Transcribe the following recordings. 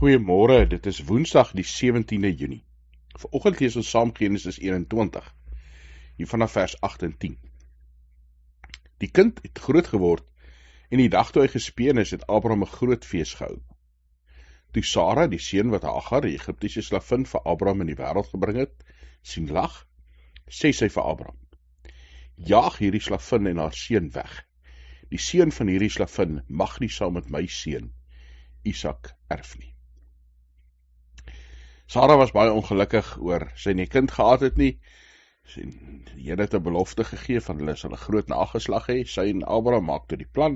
Goeiemôre, dit is Woensdag die 17de Junie. Vanoggend lees ons saam Genesis 21, hier vanaf vers 8 en 10. Die kind het groot geword en die dag toe hy gespeen is, het Abraham 'n groot fees gehou. Toe Sara, die seun wat Hagar, die Egiptiese slavin vir Abraham in die wêreld gebring het, sien lag, sê sy vir Abraham: "Jaag hierdie slavin en haar seun weg. Die seun van hierdie slavin mag nie saam met my seun Isak erf nie." Sara was baie ongelukkig oor sy nie kind gehad het nie. Die Here het 'n belofte gegee van hulle sal 'n groot nageslag hê. Sy en Abraham maak toe die plan.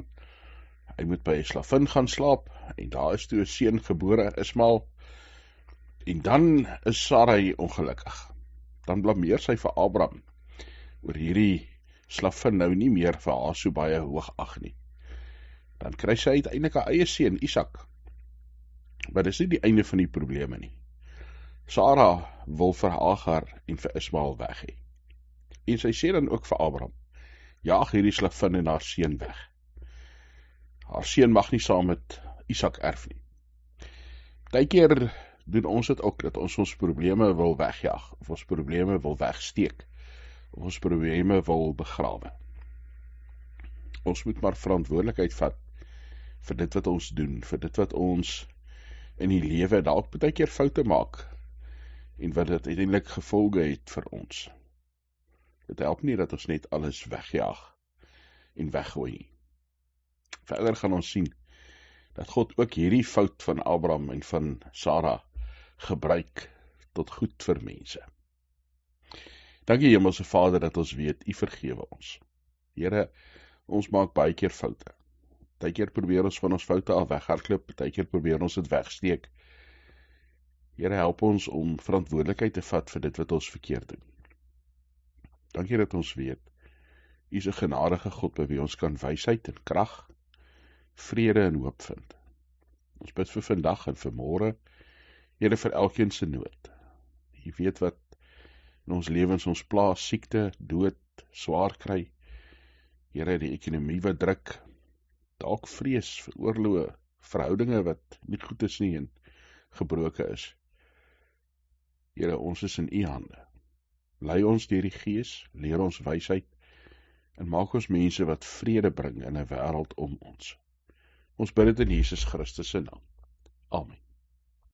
Hy moet by 'n slavin gaan slaap en daar is toe 'n seun gebore, Ismael. En dan is Sarai ongelukkig. Dan blameer sy vir Abraham oor hierdie slavin nou nie meer vir haar so baie hoog ag nie. Dan kry sy uiteindelik 'n eie seun, Isak. Maar dis nie die einde van die probleme nie. Sara wil vir Hagar en vir Ismael weg hê. En sy sê dan ook vir Abraham: "Jaag hierdie slavin en haar seun weg. Haar seun mag nie saam met Isak erf nie." Partykeer doen ons dit ook, dat ons probleme wil wegjaag, of ons probleme wil wegsteek, of ons probleme wil begrawe. Ons moet maar verantwoordelikheid vat vir dit wat ons doen, vir dit wat ons in die lewe dalk partykeer foute maak, en wat dit uiteindelik gevolge het vir ons. Dit help nie dat ons net alles wegjaag en weggooi nie. Verder gaan ons sien dat God ook hierdie fout van Abraham en van Sara gebruik tot goed vir mense. Dankie Hemelse Vader dat ons weet, U vergewe ons. Here, ons maak baie keer foute. Partykeer probeer ons van ons foute af weghardloop, partykeer probeer ons dit wegsteek. Here, help ons om verantwoordelikheid te vat vir dit wat ons verkeerd doen. Dankie dat ons weet, U is 'n genadige God by wie ons kan wysheid en krag, vrede en hoop vind. Ons bid vir vandag en vir môre, Here, vir elkeen se nood. U weet wat in ons lewens ons plaas, siekte, dood, swaar kry. Here, die ekonomie wat druk, dalk vrees vir oorloë, verhoudinge wat nie goed is nie en gebroke is. Here, ons is in U hande. Lei ons deur die Gees, leer ons wysheid en maak ons mense wat vrede bring in 'n wêreld om ons. Ons bid dit in Jesus Christus se naam. Amen.